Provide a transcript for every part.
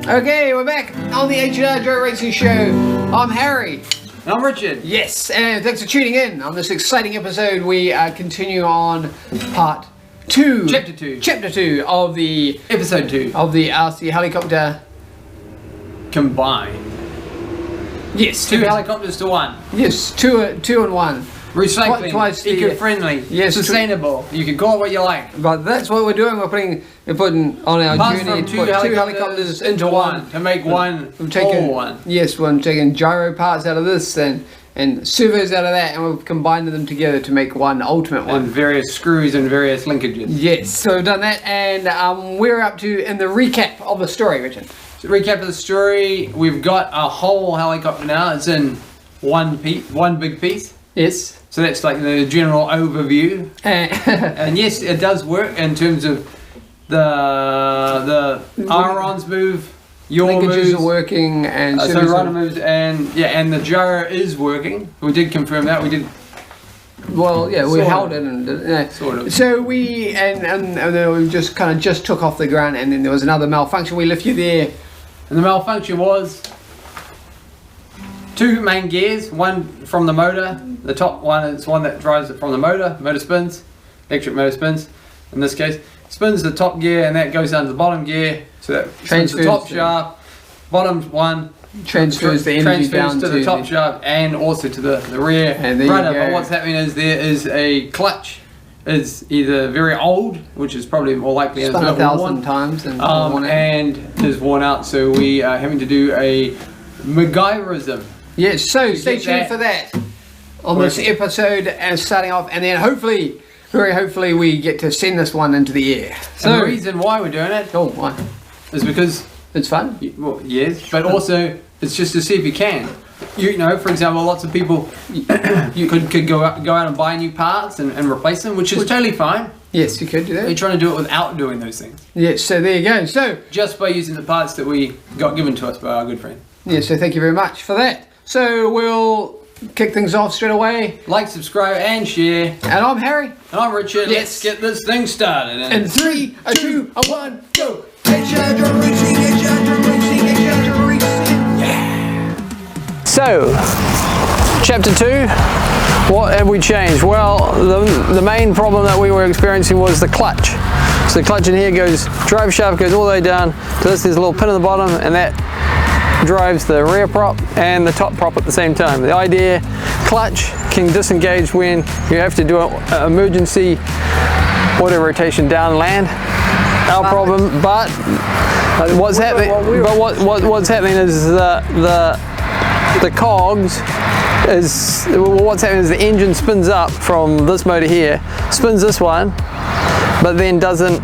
Okay, we're back on the hrdroneracing show. I'm Harry. And I'm Richard. Yes, and thanks for tuning in on this exciting episode. We continue on part 2. Chapter 2 of the... Episode 2. Of the RC helicopter... Combined. Yes. Two helicopters to one. Yes, two and one. Recycling, twice eco-friendly, yes, sustainable. You can call it what you like. But that's what we're doing. We're putting on our Parts journey from to put two helicopters into one. To make one taking, one. Yes, we're taking gyro parts out of this and servos out of that, and we've combined them together to make one ultimate one. And various screws and various linkages. Yes, so we've done that, and we're up to in the recap of the story, Richard. So recap of the story, we've got a whole helicopter now. It's in one big piece. Yes. So that's like the general overview. And yes, it does work in terms of the ailerons move, your linkages moves are working, and so rudder moves, and and the gyro is working. We did confirm that. We did. Well, yeah, we held it and sort of. So we and then we just kind of took off the ground, and then there was another malfunction. We left you there, and the malfunction was two main gears. One from the motor. The top one is one that drives it from the motor spins, electric motor spins. In this case, spins the top gear, and that goes down to the bottom gear. So that spins the top shaft, bottom one transfers the energy down to the top shaft and also to the rear rudder. But what's happening is there is a clutch. Is either very old, which is probably more likely, spun 1,000 times and is worn out. So we are having to do a MacGyverism. Yes. So stay tuned for that on this episode, and starting off, and then hopefully, very hopefully, we get to send this one into the air. So and the reason why we're doing it, why? Is because it's fun. Well, yes, but also it's just to see if you can. You know, for example, lots of people you could go out and buy new parts and replace them, which is totally fine. Yes, you could do that. You're trying to do it without doing those things. Yes. So there you go. So just by using the parts that we got given to us by our good friend. Yes. So thank you very much for that. So we'll kick things off straight away. Like, subscribe, and share. And I'm Harry. And I'm Richard. Yes. Let's get this thing started. And 3, 2, 1, go! Yeah! So, chapter 2, what have we changed? Well, the main problem that we were experiencing was the clutch. So the clutch in here goes, drive shaft goes all the way down to this. There's a little pin at the bottom, and that drives the rear prop and the top prop at the same time. The idea, clutch can disengage when you have to do an emergency auto rotation down land. Our problem, but what's happening? What's happening is the cogs is what's happening is the engine spins up from this motor here, spins this one, but then doesn't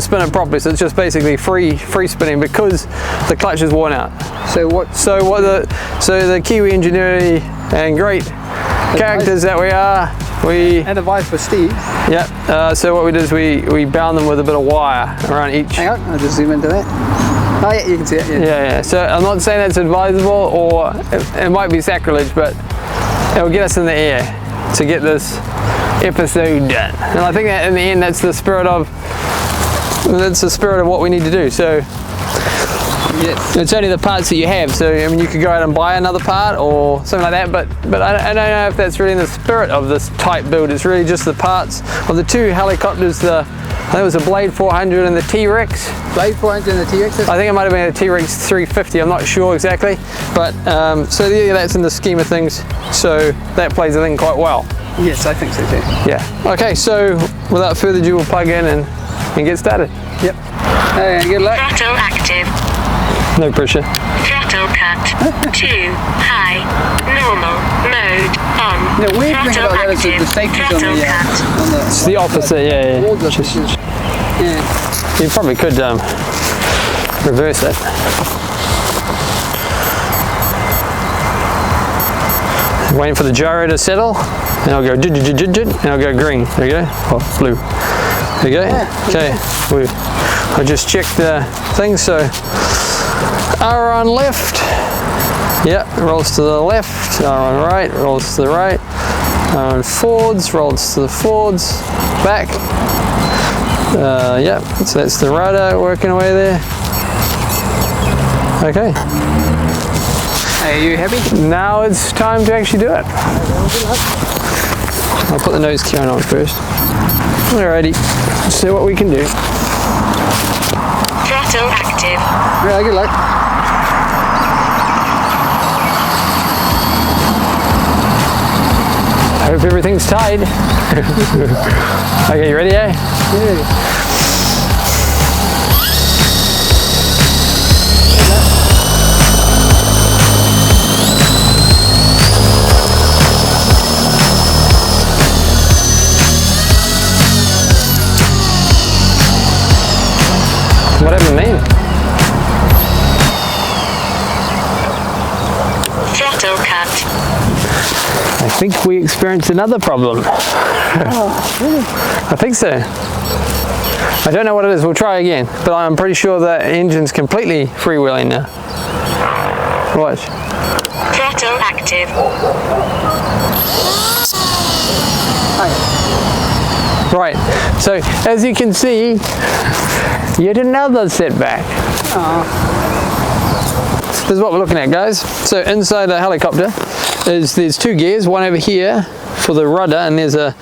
spin it properly. So it's just basically free spinning because the clutch is worn out. So the Kiwi ingenuity and great characters that we are, and advice for Steve. Yeah. So what we did is we bound them with a bit of wire around each. Hang on, I'll just zoom into that. Oh yeah, you can see it. Yeah. So I'm not saying that's advisable, or it might be sacrilege, but it'll get us in the air to get this episode done. And I think that in the end, that's the spirit of what we need to do. So yes, it's only the parts that you have. So I mean, you could go out and buy another part or something like that, but I don't know if that's really in the spirit of this type build. It's really just the parts of the two helicopters. I think it was a Blade 400 and the T-Rex. Blade 400 and the T-Rex? I think it might have been a T-Rex 350, I'm not sure exactly. But, so yeah, that's in the scheme of things. So that plays the thing quite well. Yes, I think so too. Yeah. Okay, so without further ado, we'll plug in and get started. Yep. Good luck. Throttle active. No pressure. Throttle cut. 2. High. Normal. Mode. On. The weird thing about that is that the safety's on the it's the opposite, yeah. Yeah. You probably could reverse it. Waiting for the gyro to settle, and I'll go and I'll go green. There you go. Oh, blue. There you go. Yeah. Okay. I just checked the thing. So aileron left. Yep. Rolls to the left. Aileron right. Rolls to the right. Aileron forwards. Rolls to the forwards. Back. Yep. So that's the rudder working away there. Okay. Are you happy? Now it's time to actually do it. I'll put the nose cone on first. Alrighty, let's see what we can do. Throttle active. Yeah, good luck. Hope everything's tied. Okay, you ready, eh? Yeah. What happened then? Throttle cut. I think we experienced another problem. Oh, really? I think so. I don't know what it is, we'll try again, but I'm pretty sure the engine's completely freewheeling now. Watch. Throttle active. Right, so as you can see, yet another setback. This is what we're looking at, guys. So inside the helicopter there's two gears, one over here for the rudder, and there's a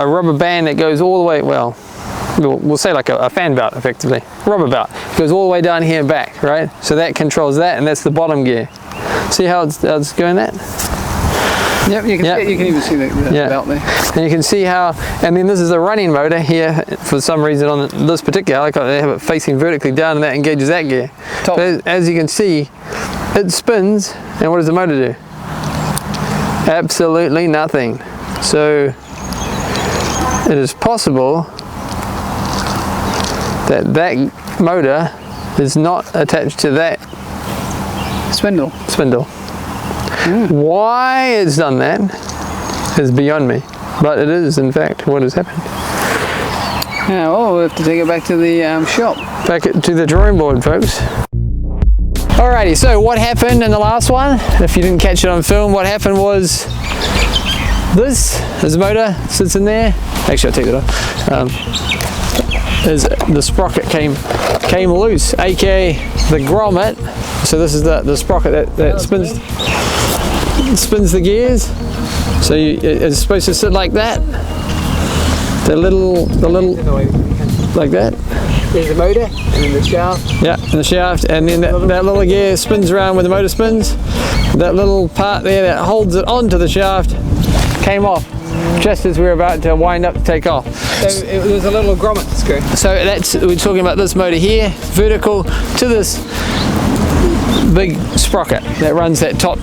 rubber band that goes all the way, well, we'll say like a fan belt, effectively. Rubber belt. Goes all the way down here and back, right? So that controls that, and that's the bottom gear. See how it's going that? Yep, you can see it, you can even see the belt there. And you can see how, and then this is a running motor here. For some reason on this particular helicopter, they have it facing vertically down, and that engages that gear. But as you can see, it spins, and what does the motor do? Absolutely nothing. So it is possible that that motor is not attached to that spindle. Why it's done that is beyond me, but it is in fact what has happened. Yeah, well, we'll have to take it back to the shop. Back to the drawing board, folks. Alrighty, so what happened in the last one? If you didn't catch it on film, what happened was this motor sits in there. Actually, I'll take that off. Is the sprocket came loose, aka the grommet. So this is the sprocket that spins the gears. So it's supposed to sit like that. The little like that. There's the motor and then the shaft. Yeah, and the shaft, and then that little gear spins around when the motor spins. That little part there that holds it onto the shaft came off just as we were about to wind up to take off. So it was a little grommet screw. So we're talking about this motor here, vertical to this big sprocket that runs that top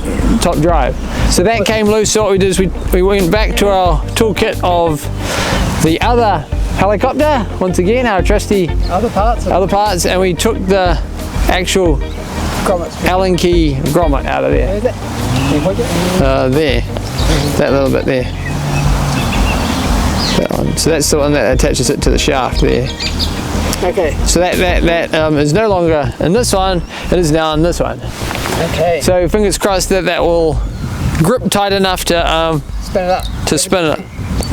drive. So that came loose. So what we did is we went back to our toolkit of the other helicopter, once again our trusty other parts, and we took the actual Allen key grommet out of there. Where is it? Can you point it? There, that little bit there. That one. So that's the one that attaches it to the shaft there. Okay. So that is no longer in this one, it is now in this one. Okay. So fingers crossed that will grip tight enough to spin it up. To spin it.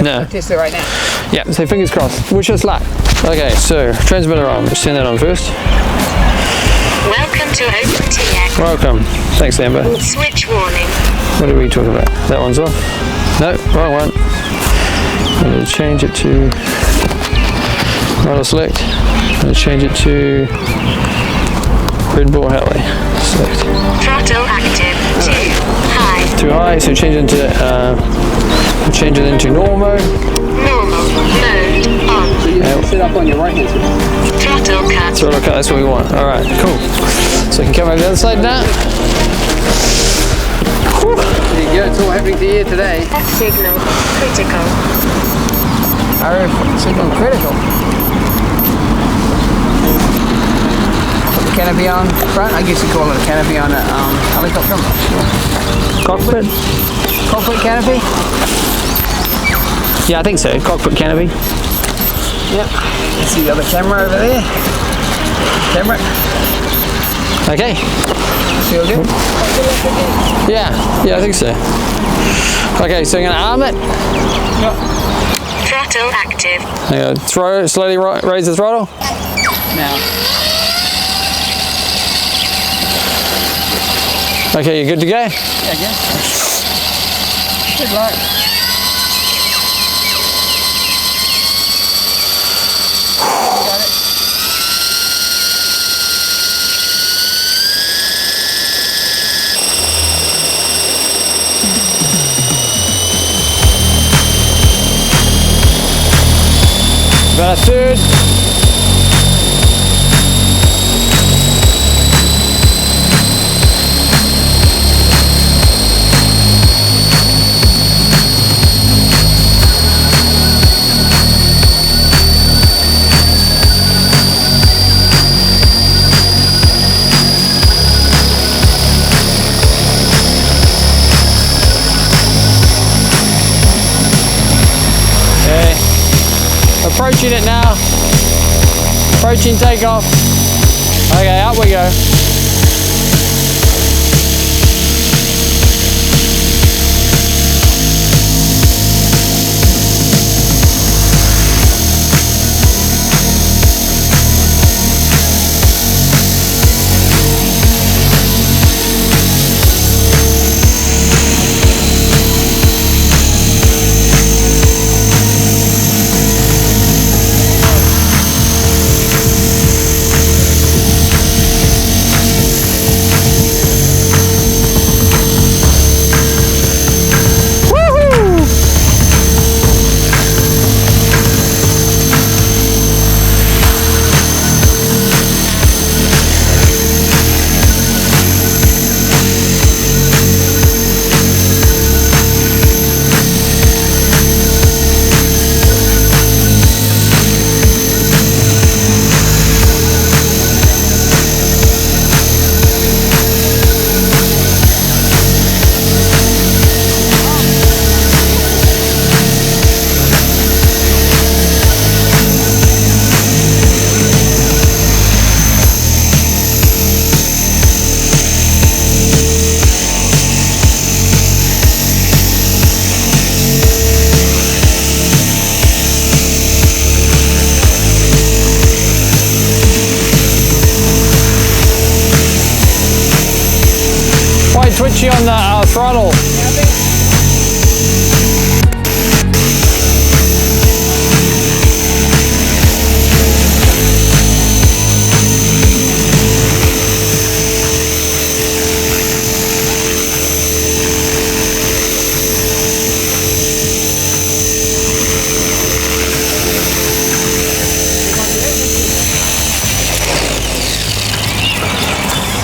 No. Test it right now. Yeah, so fingers crossed. Wish us luck. Okay, so transmitter on. Let's turn that on first. Welcome to OpenTX. Welcome. Thanks, Amber. Switch warning. What are we talking about? That one's off. No, wrong one. I'm going to change it to model select. I'm going to change it to Red Bull Heli. Select. Throttle active. Too high. Too high, so change it into normal mode. Normal mode on. So you have to sit up on your right hand side. Throttle cut. Throttle cut, that's what we want. Alright, cool. So you can come over the other side now. Whew. There you go, it's all happening to you today. F signal critical. RF signal critical. Put the canopy on front. I guess you call it a canopy on a helicopter. Cockpit? Cockpit canopy? Yeah, I think so. Cockpit canopy. Yep. You see the other camera over there? Camera. Okay. Feel good? Yeah, I think so. Okay, so I'm going to arm it. Yep. Throttle active. I'm going to slowly raise the throttle. Now. Okay, you good to go? Yeah, I guess. Good luck. About a third. Approaching it now. Approaching takeoff. Okay, up we go. Twitchy on the throttle.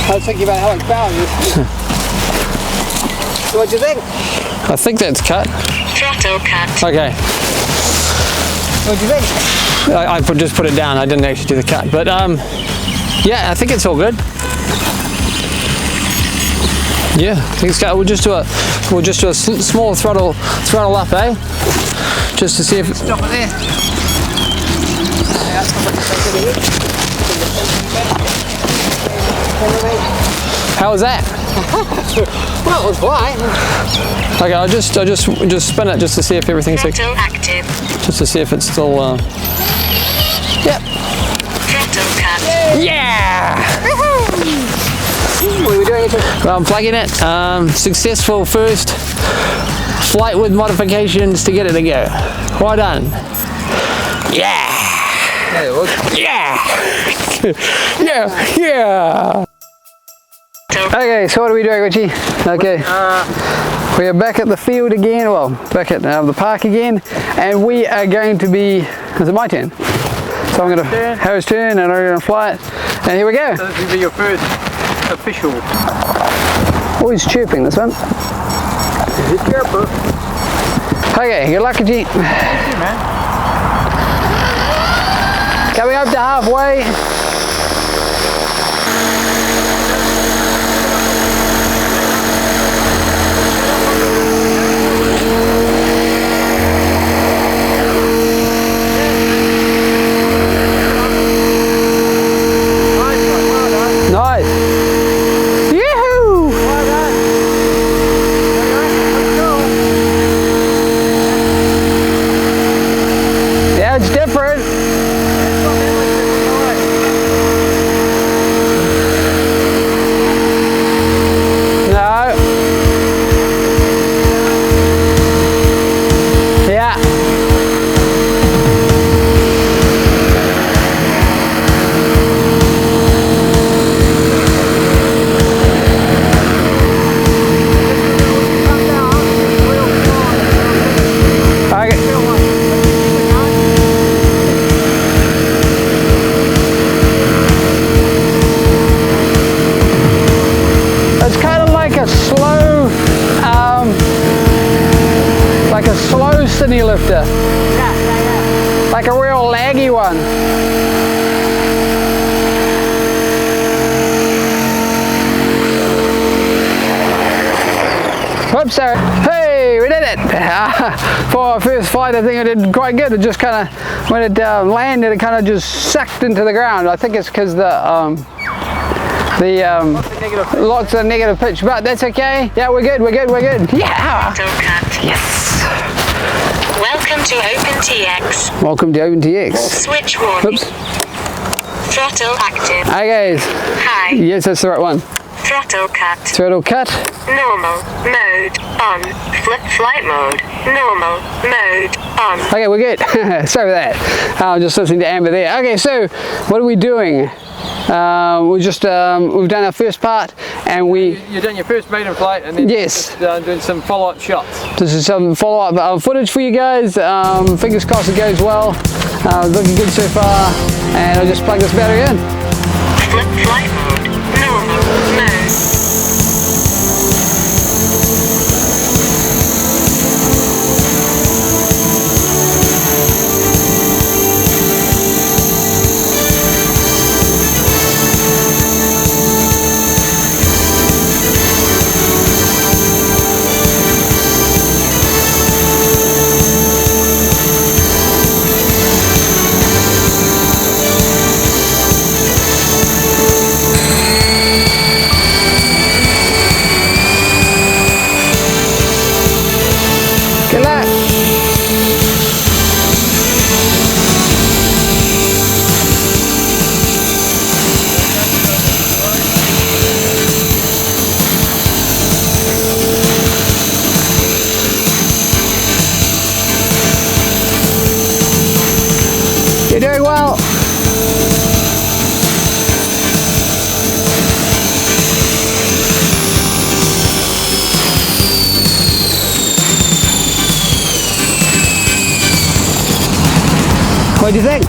I was thinking about how much power it is. So what do you think? I think that's cut. Throttle cut. Okay. What do you think? I just put it down. I didn't actually do the cut, but yeah, I think it's all good. Yeah, I think it's cut. We'll just do a small throttle up, eh? Just to see if. Stop it there. How was that? Well, it was fine. Okay, I'll just spin it just to see if everything's Throttle active. just to see if it's still. Yep. Throttle cut. Yeah. What are we doing? Well, I'm plugging it. Successful first flight with modifications to get it to go. Well done. Yeah. Yeah, it was. Yeah. Yeah. Yeah. Okay, so what are we doing, Richie? Okay, we are back at the field again, well, back at the park again, and we are going to be, is it my turn? So I'm going to, Harry's turn, and I'm going to fly it, and here we go. So this will be your first official. Oh, he's chirping, this one. Okay, good luck, Richie. Thank you, man. Coming up to halfway. Nice. Yoo-hoo! Yeah, it's different. destiny lifter. Like a real laggy one. Whoops, sorry. Hey, we did it! For our first flight, I think I did quite good. It just kind of, when it landed, it kind of just sucked into the ground. I think it's because lots of negative pitch, but that's okay. Yeah, we're good, we're good, we're good. Yeah! Throttle cut. Yes! Welcome to OpenTX. Welcome to OpenTX. Switch warning. Oops. Throttle active. Hi guys. High. Yes, that's the right one. Throttle cut. Throttle cut. Normal mode on. Flight mode. Normal mode on. Okay, we're good. Sorry for that. I'm just listening to Amber there. Okay, so what are we doing? We've done our first part, and You've done your first maiden flight, and then yes, doing some follow-up shots. this is some follow-up footage for you guys. Fingers crossed it goes well. Looking good so far, and I'll just plug this battery in. Flight mode. Normal mode. Good luck. You're doing well. What do you think?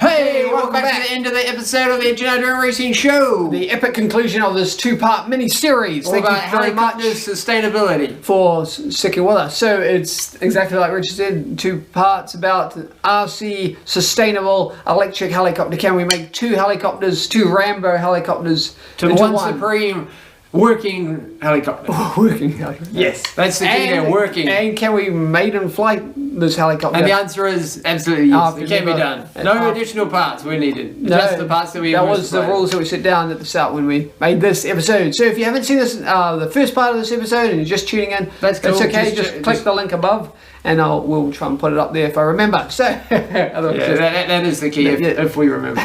Hey, welcome back to the end of the episode of the hrdroneracing show. The epic conclusion of this two-part mini-series. Thank you very much sustainability. for sticking with us. So it's exactly like Richard said, two parts about RC sustainable electric helicopter. Can we make two helicopters, two Rambo helicopters To into one supreme working helicopter. working helicopter? Yes, that's the key there, working. And can we maiden flight this helicopter? And the answer is absolutely yes. After It can be the- done. No additional parts were needed. Just the parts that we That were was the supplied. rules that we set down at the start when we made this episode. So if you haven't seen this, the first part of this episode, and you're just tuning in, That's cool. okay. Just click the link above, and we'll try and put it up there if I remember. So Yeah, that is the key if we remember.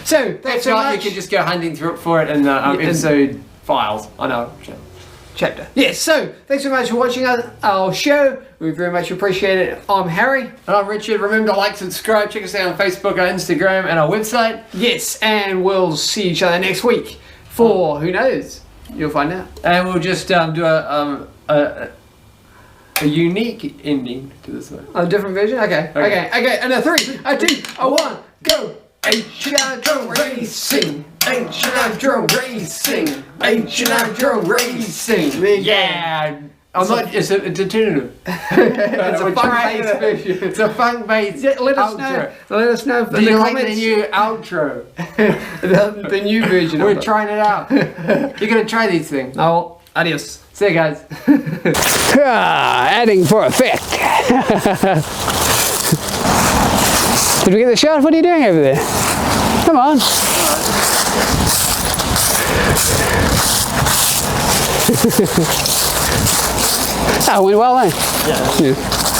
so thanks If so not, much. you can just go hunting for it in the episode files. I know. Chapter. Yes. So thanks so much for watching our show. We very much appreciate it. I'm Harry. And I'm Richard. Remember to like, subscribe, check us out on Facebook, our Instagram, and our website. Yes, and we'll see each other next week for who knows. You'll find out. And we'll just do a unique ending to this one. A different version? Okay. Okay. Okay. And a 3, a 2, a 1, go! hrdroneracing. hrdroneracing. hrdroneracing. Yeah. I'm not. It's a tentative. It's a fun-based version. It's a fun-based. Yeah, let us outro. know. Let us know Do in the you like comments. the new outro? the new version We're of it. trying it out. You're gonna try these things. Oh, adios. See you guys. Adding for effect. Did we get the shot? What are you doing over there? Come on. That went well, eh? Yeah.